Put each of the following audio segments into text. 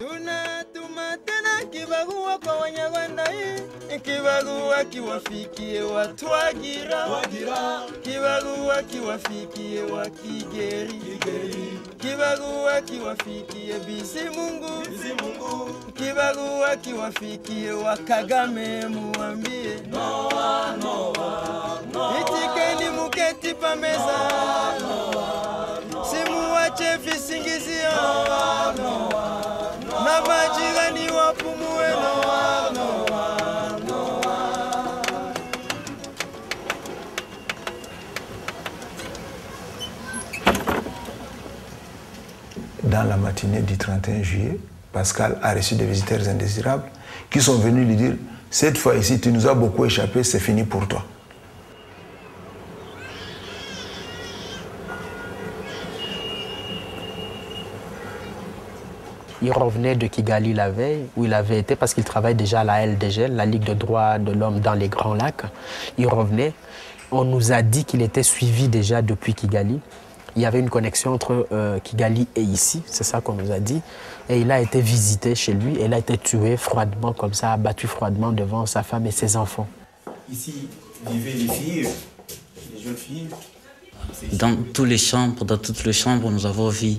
Tunatuma tena kibarua kwa Wanyarwanda hii, kibarua kiwafikie Watwagira, kibarua kiwafikie Wakigeri, kibarua kiwafikie Bizimungu, kibarua kiwafikie Wakagame, muambie Noa, Noa, Noa. Itikeni muketi pameza, simuwache visingizio, Noa, Noa. Na majirani wapumue, Noa, Noa, Noa. Dans la matinée du 31 juillet, Pascal a reçu des visiteurs indésirables qui sont venus lui dire « Cette fois-ci, tu nous as beaucoup échappé, c'est fini pour toi. » Il revenait de Kigali la veille, où il avait été, parce qu'il travaille déjà à la LDG, la Ligue de droits de l'homme dans les Grands Lacs. Il revenait. On nous a dit qu'il était suivi déjà depuis Kigali. Il y avait une connexion entre Kigali et ici, c'est ça qu'on nous a dit. Et il a été visité chez lui, et il a été tué froidement, comme ça, abattu froidement devant sa femme et ses enfants. Ici vivaient les filles, les jeunes filles. Dans toutes les chambres, nous avons vu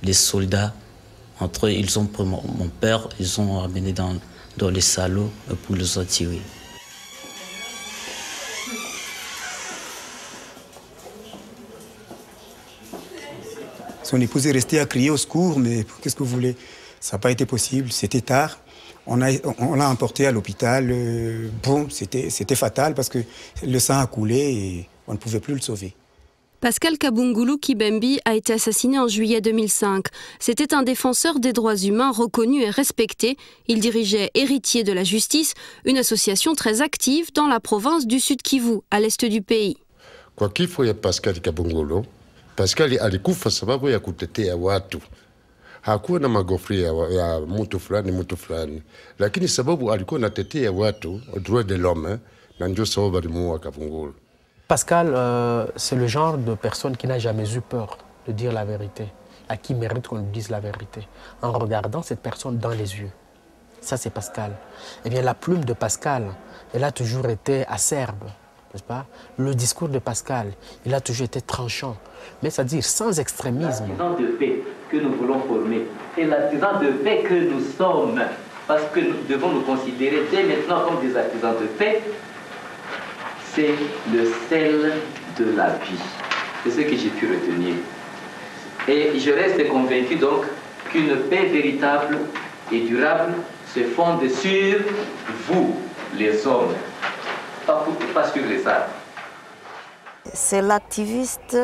les soldats. Entre eux, ils ont pris mon père, ils ont amené dans les salons pour les attirer. Son épouse est restée à crier au secours, mais qu'est-ce que vous voulez? Ça n'a pas été possible, c'était tard. On l'a emporté à l'hôpital. Bon, c'était fatal parce que le sang a coulé et on ne pouvait plus le sauver. Pascal Kabungulu Kibembi a été assassiné en juillet 2005. C'était un défenseur des droits humains reconnu et respecté. Il dirigeait Héritiers de la Justice, une association très active dans la province du Sud Kivu, à l'est du pays. Kwa kifo ya Pascal Kabungulu, Pascal alikufa sababu ya kutetea watu. Hakuwa na magofri ya mtu fulani, lakini sababu alikuwa anatetea watu, droit de l'homme, na ndio sababu alimuua Kabungulu. Pascal, c'est le genre de personne qui n'a jamais eu peur de dire la vérité, à qui mérite qu'on lui dise la vérité, en regardant cette personne dans les yeux. Ça, c'est Pascal. Eh bien, la plume de Pascal, elle a toujours été acerbe, n'est-ce pas? Le discours de Pascal, il a toujours été tranchant, mais c'est-à-dire sans extrémisme. L'artisan de paix que nous voulons former et l'artisan de paix que nous sommes, parce que nous devons nous considérer dès maintenant comme des artisans de paix, c'est le sel de la vie. C'est ce que j'ai pu retenir. Et je reste convaincu donc qu'une paix véritable et durable se fonde sur vous, les hommes, pas sur les arbres. C'est l'activiste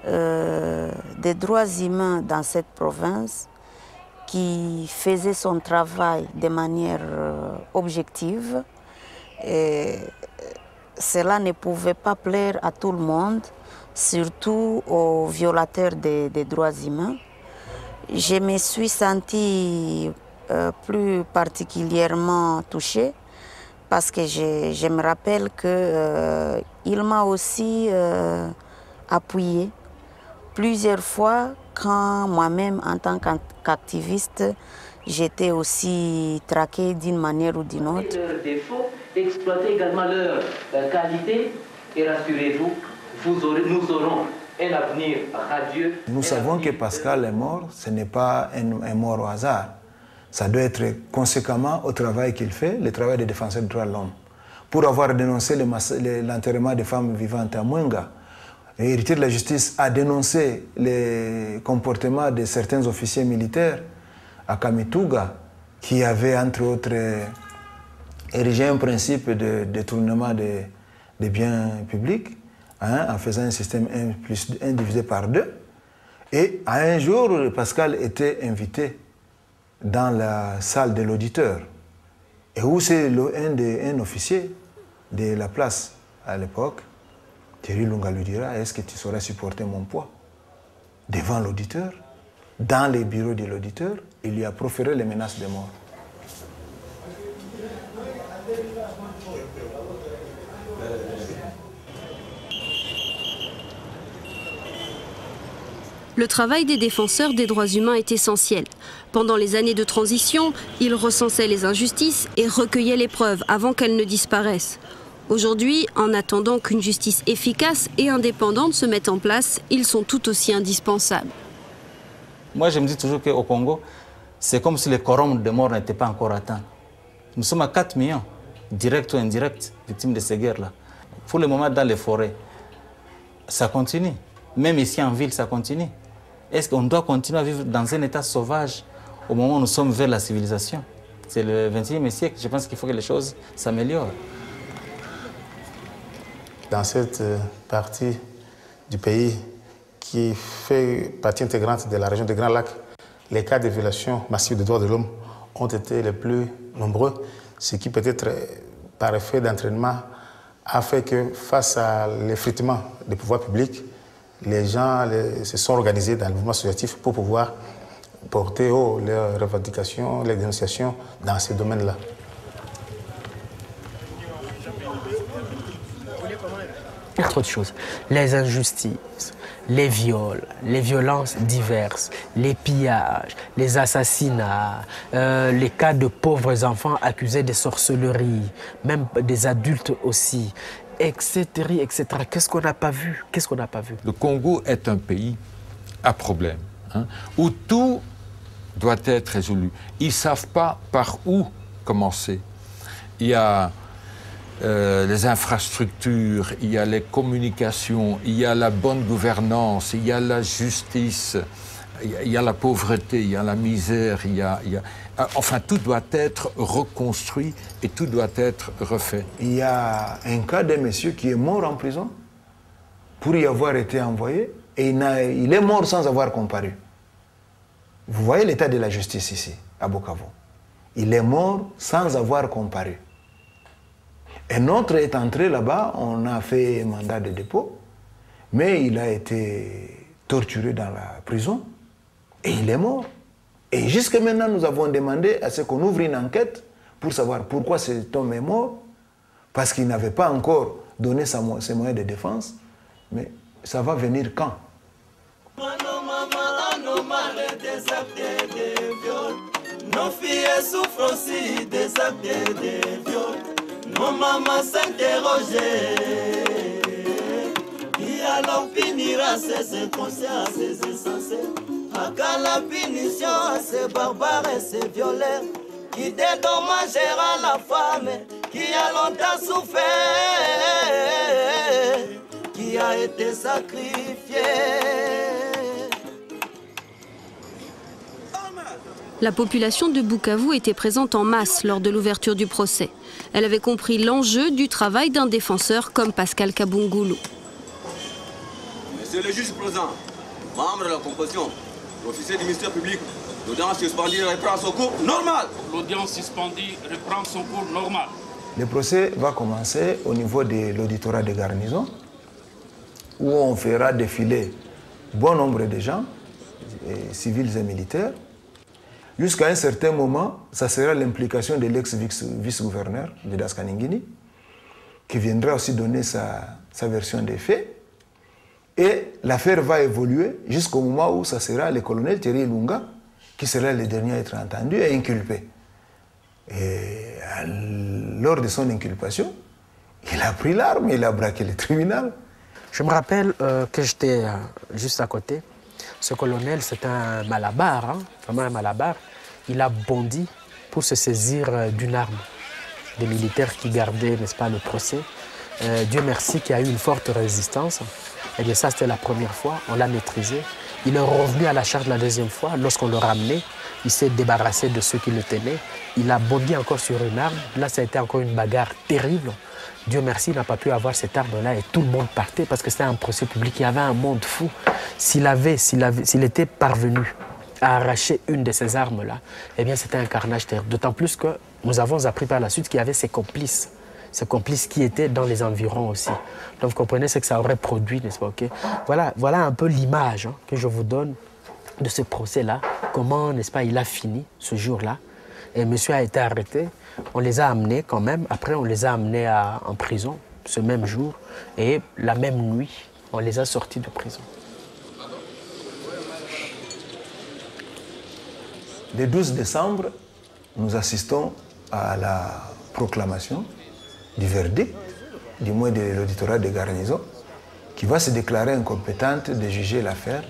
des droits humains dans cette province qui faisait son travail de manière objective. Et cela ne pouvait pas plaire à tout le monde, surtout aux violateurs des droits humains. Je me suis sentie plus particulièrement touchée parce que je me rappelle qu'il m'a aussi appuyée plusieurs fois quand moi-même, en tant qu'activiste, j'étais aussi traquée d'une manière ou d'une autre. Leurs défauts, exploitez également leurs qualités et rassurez-vous, nous aurons un avenir radieux. Nous savons que Pascal est mort, ce n'est pas un mort au hasard. Ça doit être conséquemment au travail qu'il fait, le travail des défenseurs des droits de l'homme. Pour avoir dénoncé l'enterrement des femmes vivantes à Mwenga, l'héritier de la justice a dénoncé les comportements de certains officiers militaires à Kamituga, qui avaient entre autres érigé un principe de détournement des biens publics, hein, en faisant un système 1 divisé par 2. Et un jour, Pascal était invité dans la salle de l'auditeur, et où c'est un officier de la place à l'époque, Thierry Lunga lui dira, est-ce que tu saurais supporter mon poids? Devant l'auditeur, dans les bureaux de l'auditeur, il lui a proféré les menaces de mort. Le travail des défenseurs des droits humains est essentiel. Pendant les années de transition, ils recensaient les injustices et recueillaient les preuves avant qu'elles ne disparaissent. Aujourd'hui, en attendant qu'une justice efficace et indépendante se mette en place, ils sont tout aussi indispensables. Moi, je me dis toujours qu'au Congo, c'est comme si le quorum de mort n'était pas encore atteint. Nous sommes à 4 millions, directs ou indirects, victimes de ces guerres-là. Pour le moment, dans les forêts, ça continue. Même ici en ville, ça continue. Est-ce qu'on doit continuer à vivre dans un état sauvage au moment où nous sommes vers la civilisation? C'est le XXIe siècle. Je pense qu'il faut que les choses s'améliorent. Dans cette partie du pays qui fait partie intégrante de la région des Grands Lacs, les cas de violation massive des droits de l'homme ont été les plus nombreux, ce qui peut-être, par effet d'entraînement, a fait que face à l'effritement des pouvoirs publics, les gens se sont organisés dans le mouvement associatif pour pouvoir porter haut leurs revendications, les dénonciations dans ces domaines-là. Autre chose, les injustices, les viols, les violences diverses, les pillages, les assassinats, les cas de pauvres enfants accusés de sorcellerie, même des adultes aussi, etc., etc. Qu'est-ce qu'on n'a pas vu? Qu'est-ce qu'on n'a pas vu? Le Congo est un pays à problème, où tout doit être résolu. Ils ne savent pas par où commencer. Il y a les infrastructures, il y a les communications, il y a la bonne gouvernance, il y a la justice, il y a la pauvreté, il y a la misère, enfin, tout doit être reconstruit et tout doit être refait. Il y a un cas d'un monsieur qui est mort en prison pour y avoir été envoyé et il est mort sans avoir comparu. Vous voyez l'état de la justice ici, à Bukavu. Il est mort sans avoir comparu. Un autre est entré là-bas, on a fait un mandat de dépôt, mais il a été torturé dans la prison et il est mort. Et jusqu'à maintenant, nous avons demandé à ce qu'on ouvre une enquête pour savoir pourquoi cet homme est mort, parce qu'il n'avait pas encore donné ses moyens de défense, mais ça va venir quand? Nos filles souffrent aussi des actes de viol. Nos mamans s'interrogent. Qui alors finira ces inconscients, ces insensés? À quand la punition à ces barbares et ces violeurs qui dédommagera la femme qui a longtemps souffert, qui a été sacrifiée? La population de Bukavu était présente en masse lors de l'ouverture du procès. Elle avait compris l'enjeu du travail d'un défenseur comme Pascal Kabungulu. Monsieur le juge présent, membre de la composition, l'officier du ministère public, l'audience suspendue reprend son cours normal. L'audience suspendue reprend son cours normal. Le procès va commencer au niveau de l'auditorat de garnison, où on fera défiler bon nombre de gens, civils et militaires. Jusqu'à un certain moment, ça sera l'implication de l'ex-vice-gouverneur de Daskaningini, qui viendra aussi donner sa version des faits. Et l'affaire va évoluer jusqu'au moment où ça sera le colonel Thierry Ilunga qui sera le dernier à être entendu et inculpé. Et lors de son inculpation, il a pris l'arme, il a braqué le tribunal. Je me rappelle que j'étais juste à côté. Ce colonel, c'est un malabar, vraiment un malabar. Il a bondi pour se saisir d'une arme. Des militaires qui gardaient, n'est-ce pas, le procès. Dieu merci qu'il y a eu une forte résistance. Et bien ça, c'était la première fois, on l'a maîtrisé. Il est revenu à la charge la deuxième fois. Lorsqu'on l'a ramené, il s'est débarrassé de ceux qui le tenaient. Il a bondi encore sur une arme. Là, ça a été encore une bagarre terrible. Dieu merci, il n'a pas pu avoir cette arme-là et tout le monde partait parce que c'était un procès public. Il y avait un monde fou. S'il était parvenu à arracher une de ces armes-là, eh bien, c'était un carnage terrible. D'autant plus que nous avons appris par la suite qu'il y avait ses complices qui étaient dans les environs aussi. Donc, vous comprenez ce que ça aurait produit, n'est-ce pas? Okay? Voilà un peu l'image que je vous donne de ce procès-là. Comment, n'est-ce pas, il a fini ce jour-là. Et monsieur a été arrêté. On les a amenés quand même. Après, on les a amenés en prison ce même jour. Et la même nuit, on les a sortis de prison. le 12 décembre, nous assistons à la proclamation du verdict, du moins de l'auditorat de garnison, qui va se déclarer incompétente de juger l'affaire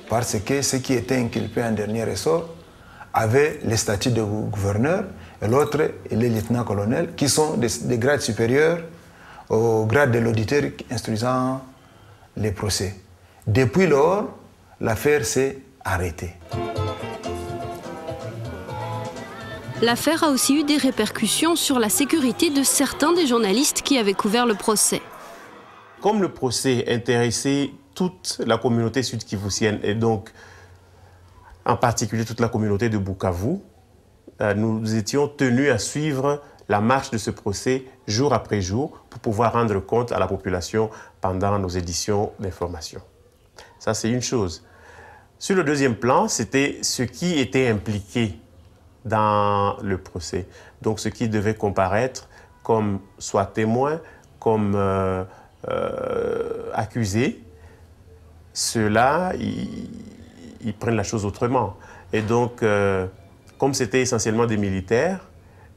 parce que ceux qui étaient inculpés en dernier ressort avaient le statut de gouverneur et l'autre est le lieutenant-colonel, qui sont des grades supérieurs au grade de l'auditeur instruisant les procès. Depuis lors, l'affaire s'est arrêtée. L'affaire a aussi eu des répercussions sur la sécurité de certains des journalistes qui avaient couvert le procès. Comme le procès intéressait toute la communauté sud-kivusienne et donc en particulier toute la communauté de Bukavu, nous étions tenus à suivre la marche de ce procès jour après jour pour pouvoir rendre compte à la population pendant nos éditions d'information. Ça, c'est une chose. Sur le deuxième plan, c'était ce qui était impliqué dans le procès. Donc, ce qui devait comparaître comme soit témoin, comme accusé, ceux-là, ils prennent la chose autrement. Et donc, comme c'était essentiellement des militaires,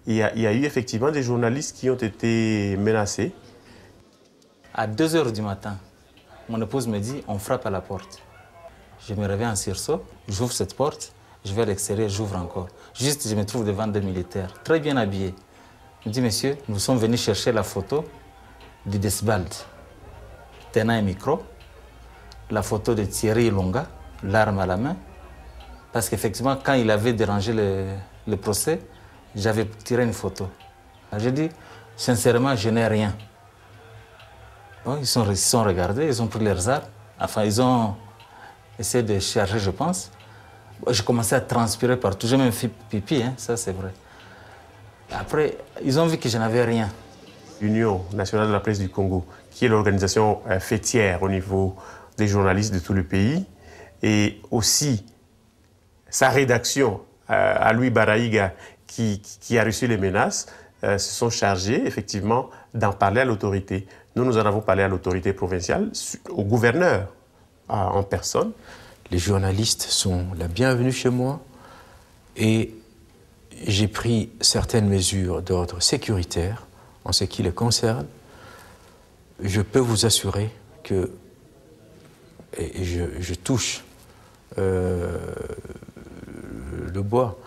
il y a eu effectivement des journalistes qui ont été menacés. À 2 h du matin, mon épouse me dit, on frappe à la porte. Je me réveille en sursaut, j'ouvre cette porte, je vais à l'extérieur, j'ouvre encore. Juste, je me trouve devant des militaires, très bien habillés. Je me dis, monsieur, nous sommes venus chercher la photo du Desbald, tenant un micro, la photo de Thierry Longa, l'arme à la main, parce qu'effectivement, quand il avait dérangé le procès, j'avais tiré une photo. J'ai dit, sincèrement, je n'ai rien. Bon, ils sont regardés, ils ont pris leurs armes, enfin, ils ont essayé de charger, je pense. J'ai commencé à transpirer partout, j'ai même fait pipi, hein, ça c'est vrai. Après, ils ont vu que je n'avais rien. L'Union nationale de la presse du Congo, qui est l'organisation fêtière au niveau des journalistes de tout le pays, et aussi sa rédaction à Louis Baraïga, qui a reçu les menaces, se sont chargés effectivement d'en parler à l'autorité. Nous en avons parlé à l'autorité provinciale, au gouverneur en personne. Les journalistes sont la bienvenue chez moi et j'ai pris certaines mesures d'ordre sécuritaire en ce qui les concerne. Je peux vous assurer que, et je touche le bois,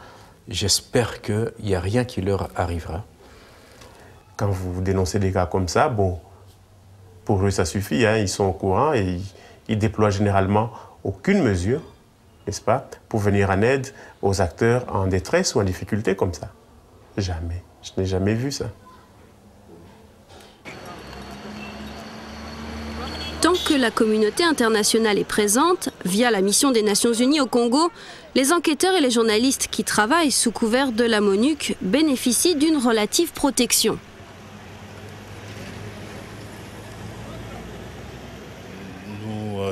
j'espère qu'il n'y a rien qui leur arrivera. Quand vous dénoncez des cas comme ça, bon, pour eux ça suffit, hein, ils sont au courant et ils déploient généralement aucune mesure, n'est-ce pas, pour venir en aide aux acteurs en détresse ou en difficulté comme ça. Jamais. Je n'ai jamais vu ça. Tant que la communauté internationale est présente, via la mission des Nations Unies au Congo, les enquêteurs et les journalistes qui travaillent sous couvert de la MONUC bénéficient d'une relative protection.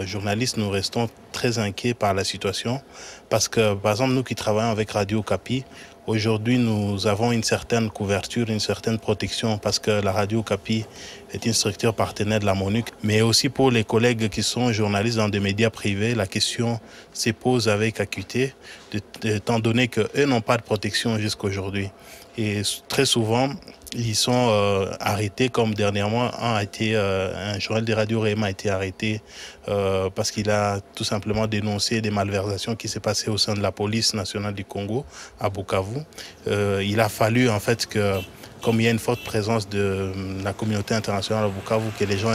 Journalistes, nous restons très inquiets par la situation parce que, par exemple, nous qui travaillons avec Radio Okapi, aujourd'hui, nous avons une certaine couverture, une certaine protection parce que la Radio Okapi est une structure partenaire de la MONUC. Mais aussi pour les collègues qui sont journalistes dans des médias privés, la question se pose avec acuité, étant donné qu'eux n'ont pas de protection jusqu'aujourd'hui. Et très souvent, ils sont arrêtés, comme dernièrement, un journal de Radio Réma a été arrêté parce qu'il a tout simplement dénoncé des malversations qui s'est passées au sein de la police nationale du Congo à Bukavu. Il a fallu en fait que, comme il y a une forte présence de la communauté internationale à Bukavu, que les gens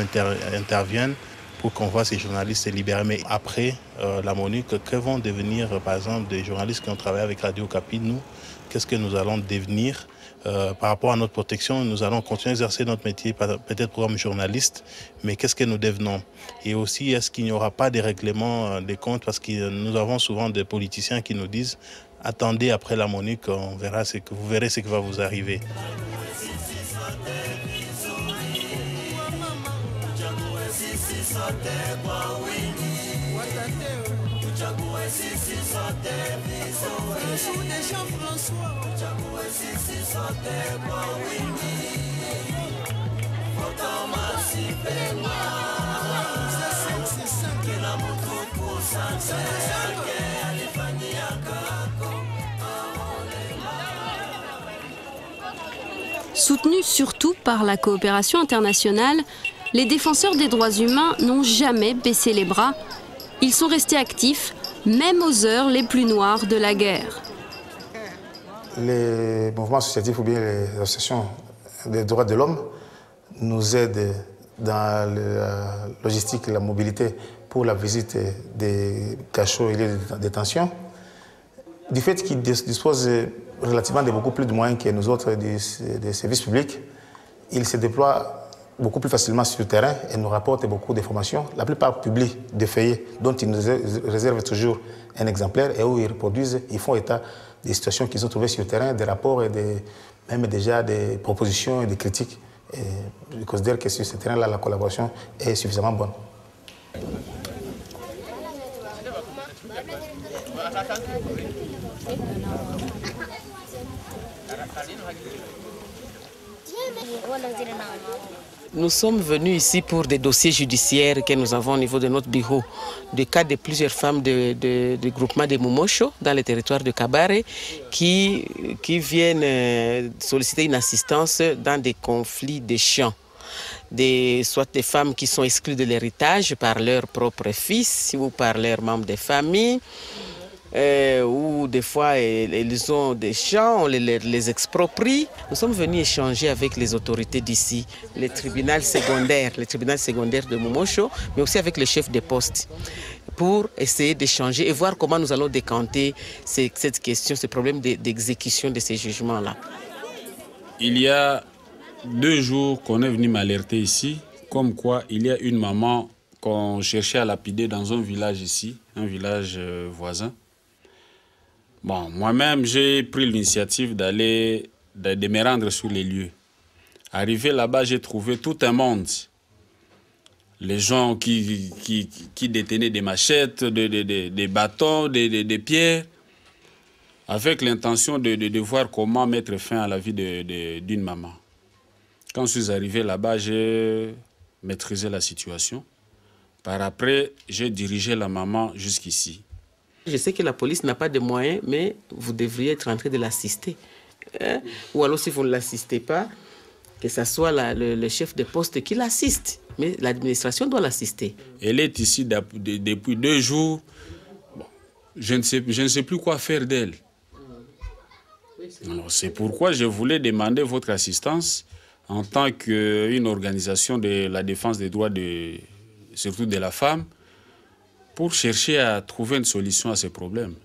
interviennent pour qu'on voit ces journalistes se libérer. Mais après la MONUC, que vont devenir par exemple des journalistes qui ont travaillé avec Radio Okapi, nous, qu'est-ce que nous allons devenir par rapport à notre protection? Nous allons continuer à exercer notre métier, peut-être comme journaliste, mais qu'est-ce que nous devenons? Et aussi, est-ce qu'il n'y aura pas de règlement des comptes? Parce que nous avons souvent des politiciens qui nous disent « Attendez après la MONUC, vous verrez ce qui va vous arriver ». Soutenus surtout par la coopération internationale, les défenseurs des droits humains n'ont jamais baissé les bras. Ils sont restés actifs, même aux heures les plus noires de la guerre. Les mouvements associatifs ou bien les associations des droits de l'homme nous aident dans la logistique et la mobilité pour la visite des cachots et des détentions. Du fait qu'ils disposent relativement de beaucoup plus de moyens que nous autres des services publics, ils se déploient beaucoup plus facilement sur le terrain et nous rapportent beaucoup d'informations. La plupart publient des feuillets dont ils nous réservent toujours un exemplaire et où ils reproduisent, ils font état des situations qu'ils ont trouvées sur le terrain, des rapports et même déjà des propositions et des critiques. Et je considère que sur ce terrain-là, la collaboration est suffisamment bonne. Nous sommes venus ici pour des dossiers judiciaires que nous avons au niveau de notre bureau, des cas de plusieurs femmes du groupement de Mumosho dans le territoire de Kabare qui viennent solliciter une assistance dans des conflits de champs. Soit des femmes qui sont exclues de l'héritage par leur propre fils ou par leurs membres de famille, ou des fois ils ont des champs, on les exproprie. Nous sommes venus échanger avec les autorités d'ici, le tribunal secondaire de Mumosho, mais aussi avec le chef de poste, pour essayer d'échanger et voir comment nous allons décanter cette question, ce problème d'exécution de ces jugements-là. Il y a 2 jours qu'on est venu m'alerter ici, comme quoi il y a une maman qu'on cherchait à lapider dans un village ici, un village voisin. Bon, moi-même, j'ai pris l'initiative de me rendre sur les lieux. Arrivé là-bas, j'ai trouvé tout un monde. Les gens qui détenaient des machettes, des bâtons, des pierres, avec l'intention de voir comment mettre fin à la vie d'une maman. Quand je suis arrivé là-bas, j'ai maîtrisé la situation. Par après, j'ai dirigé la maman jusqu'ici. Je sais que la police n'a pas de moyens, mais vous devriez être en train de l'assister. Ou alors, si vous ne l'assistez pas, que ce soit le chef de poste qui l'assiste. Mais l'administration doit l'assister. Elle est ici depuis 2 jours. Bon, je ne sais plus quoi faire d'elle. C'est pourquoi je voulais demander votre assistance en tant qu'une organisation de la défense des droits, surtout de la femme, pour chercher à trouver une solution à ces problèmes.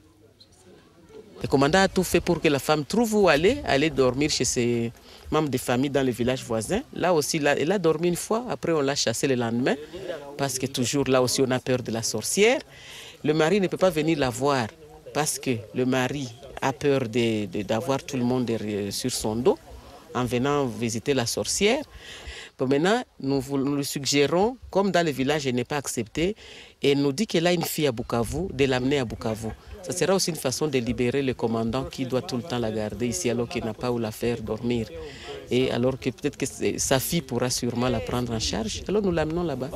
Le commandant a tout fait pour que la femme trouve où aller dormir chez ses membres de famille dans le village voisin. Là aussi, elle a dormi une fois, après on l'a chassée le lendemain, parce que toujours là aussi on a peur de la sorcière. Le mari ne peut pas venir la voir, parce que le mari a peur d'avoir tout le monde sur son dos, en venant visiter la sorcière. Bon, maintenant, nous lui suggérons, comme dans le village, elle n'est pas acceptée, et elle nous dit qu'elle a une fille à Bukavu, de l'amener à Bukavu. Ça sera aussi une façon de libérer le commandant qui doit tout le temps la garder ici alors qu'il n'a pas où la faire dormir. Et alors que peut-être que sa fille pourra sûrement la prendre en charge. Alors nous l'amenons là-bas.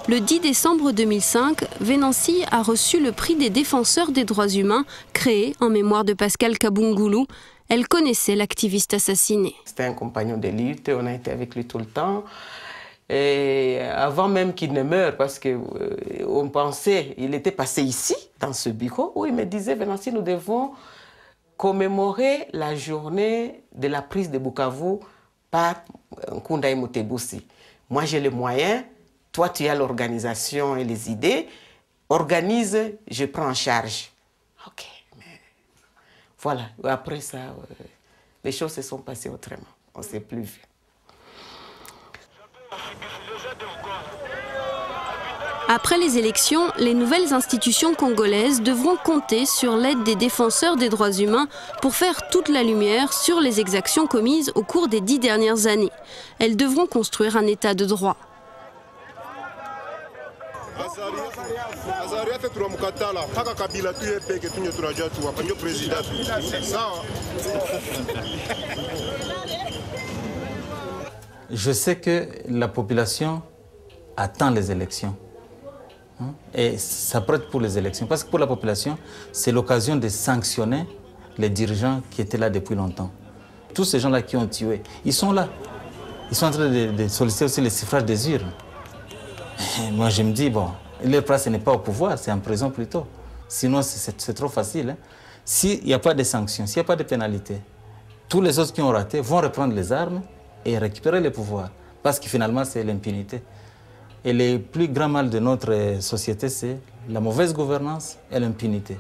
Le 10 décembre 2005, Venancy a reçu le prix des défenseurs des droits humains, créé en mémoire de Pascal Kabungulu. Elle connaissait l'activiste assassiné. C'était un compagnon de lutte, on a été avec lui tout le temps. Et avant même qu'il ne meure, parce qu'on pensait, il était passé ici, dans ce bureau, où il me disait, Venancy, nous devons commémorer la journée de la prise de Bukavu par Nkunda Mutebutsi. Moi, j'ai les moyens, toi, tu as l'organisation et les idées. Organise, je prends en charge. OK, mais voilà. Après ça, les choses se sont passées autrement. On ne s'est plus vu. Après les élections, les nouvelles institutions congolaises devront compter sur l'aide des défenseurs des droits humains pour faire toute la lumière sur les exactions commises au cours des 10 dernières années. Elles devront construire un état de droit. Je sais que la population attend les élections. Et ça prête pour les élections. Parce que pour la population, c'est l'occasion de sanctionner les dirigeants qui étaient là depuis longtemps. Tous ces gens-là qui ont tué, ils sont là. Ils sont en train de solliciter aussi les suffrages des urnes. Et moi, je me dis, bon, leur place n'est pas au pouvoir, c'est en prison plutôt. Sinon, c'est trop facile. S'il n'y a pas de sanctions, s'il n'y a pas de pénalités, tous les autres qui ont raté vont reprendre les armes et récupérer le pouvoir. Parce que finalement, c'est l'impunité. Et le plus grand mal de notre société, c'est la mauvaise gouvernance et l'impunité.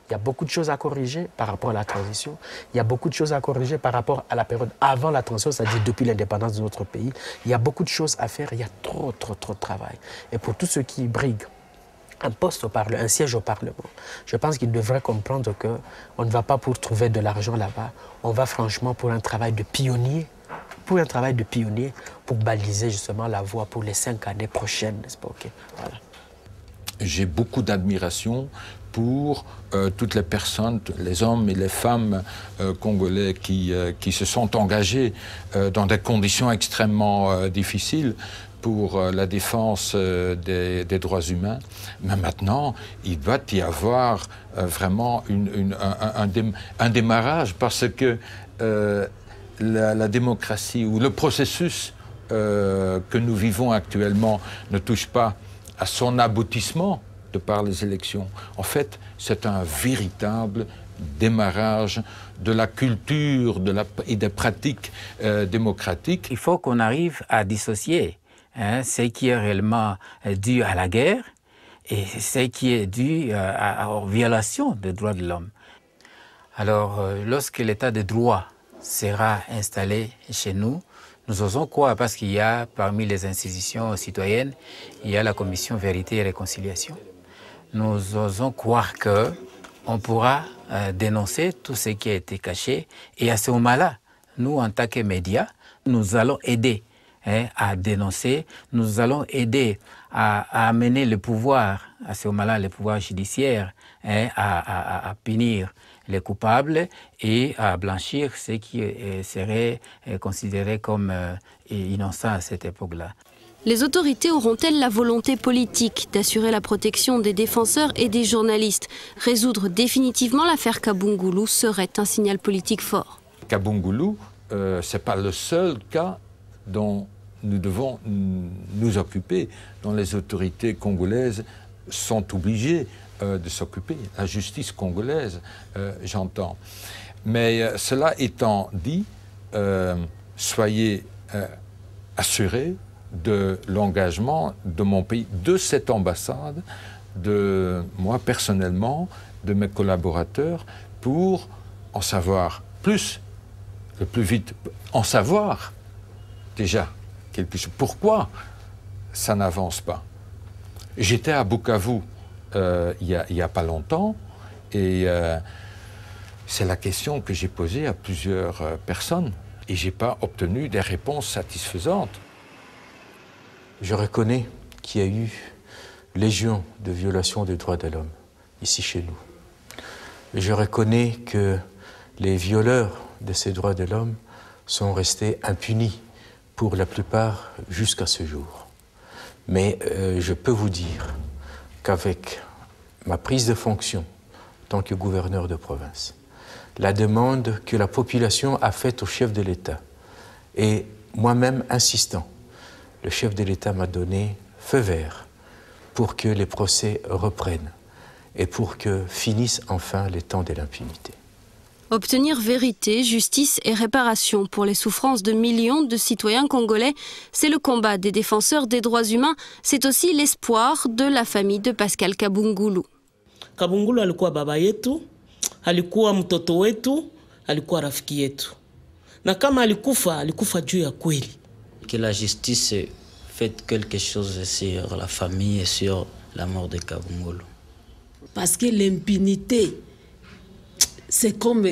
Il y a beaucoup de choses à corriger par rapport à la transition. Il y a beaucoup de choses à corriger par rapport à la période avant la transition, c'est-à-dire depuis l'indépendance de notre pays. Il y a beaucoup de choses à faire. Il y a trop de travail. Et pour tous ceux qui briguent un siège au Parlement, je pense qu'ils devraient comprendre qu'on ne va pas pour trouver de l'argent là-bas. On va franchement pour un travail de pionnier. Pour baliser justement la voie pour les 5 années prochaines, n'est-ce pas? Okay. Voilà. J'ai beaucoup d'admiration pour toutes les personnes, les hommes et les femmes congolais qui se sont engagés dans des conditions extrêmement difficiles pour la défense des droits humains. Mais maintenant, il doit y avoir vraiment un démarrage parce que la démocratie ou le processus que nous vivons actuellement ne touche pas à son aboutissement de par les élections. En fait, c'est un véritable démarrage de la culture et des pratiques démocratiques. Il faut qu'on arrive à dissocier ce qui est réellement dû à la guerre et ce qui est dû aux violations des droits de l'homme. Alors, lorsque l'état de droit sera installé chez nous, nous osons croire, parce qu'il y a parmi les institutions citoyennes, il y a la commission Vérité et Réconciliation. Nous osons croire qu'on pourra dénoncer tout ce qui a été caché. Et à ce moment-là, nous, en tant que médias, nous allons aider à dénoncer, nous allons aider à amener le pouvoir, à ce moment-là, le pouvoir judiciaire, à punir les coupables et à blanchir ceux qui seraient considérés comme innocents à cette époque-là. Les autorités auront-elles la volonté politique d'assurer la protection des défenseurs et des journalistes? Résoudre définitivement l'affaire Kabungulu serait un signal politique fort. Kabungulu, ce n'est pas le seul cas dont nous devons nous occuper, dont les autorités congolaises sont obligées de s'occuper. La justice congolaise, j'entends. Mais cela étant dit, soyez assurés de l'engagement de mon pays, de cette ambassade, de moi personnellement, de mes collaborateurs, pour en savoir plus, le plus vite, en savoir déjà quelque chose. Pourquoi ça n'avance pas? J'étais à Bukavu il y a pas longtemps et c'est la question que j'ai posée à plusieurs personnes et je n'ai pas obtenu des réponses satisfaisantes. Je reconnais qu'il y a eu légion de violations des droits de l'homme ici chez nous. Et je reconnais que les violeurs de ces droits de l'homme sont restés impunis pour la plupart jusqu'à ce jour. Mais je peux vous dire qu'avec ma prise de fonction en tant que gouverneur de province, la demande que la population a faite au chef de l'État et moi-même insistant, le chef de l'État m'a donné feu vert pour que les procès reprennent et pour que finissent enfin les temps de l'impunité. Obtenir vérité, justice et réparation pour les souffrances de millions de citoyens congolais, c'est le combat des défenseurs des droits humains. C'est aussi l'espoir de la famille de Pascal Kabungulu. Kabungulu alikuwa baba yetu, alikuwa mtoto wetu, alikuwa rafiki yetu. Na kama alikufa juu ya kweli. Que la justice fait quelque chose sur la famille et sur la mort de Kabungulu. Parce que l'impunité, c'est comme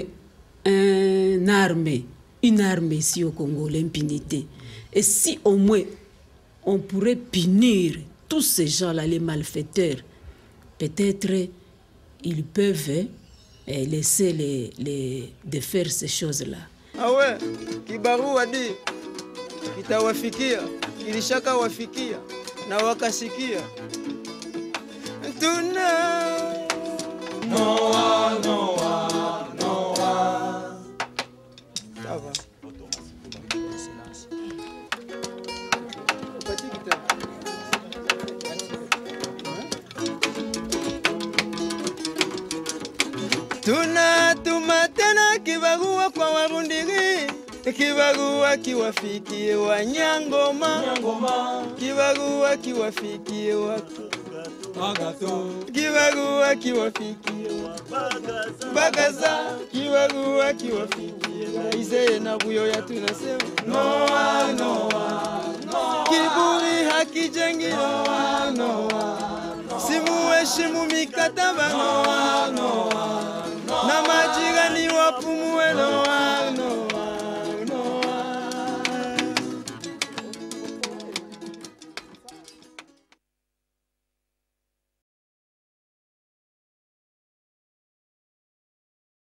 une arme ici au Congo, l'impunité. Et si au moins on pourrait punir tous ces gens-là, les malfaiteurs, peut-être ils peuvent laisser de faire ces choses-là. Ah ouais, kibarua di kitawafikia, kilishaka wafikia na wakasikia. Tuna Noah, Noah, Noah. Ça va. Tunatuma tena kibarua kwa Warundigi, kibarua kiwafikie Wanyangoma, kibarua kiwafikie kibarua kiwafikie Bagaza, kibarua kiwafikie Izeye na Buyoya. Tunasema Noah, Noah, Noah. Kiburi hakijengi Noah, Noah. Simuheshimu mikataba Noah.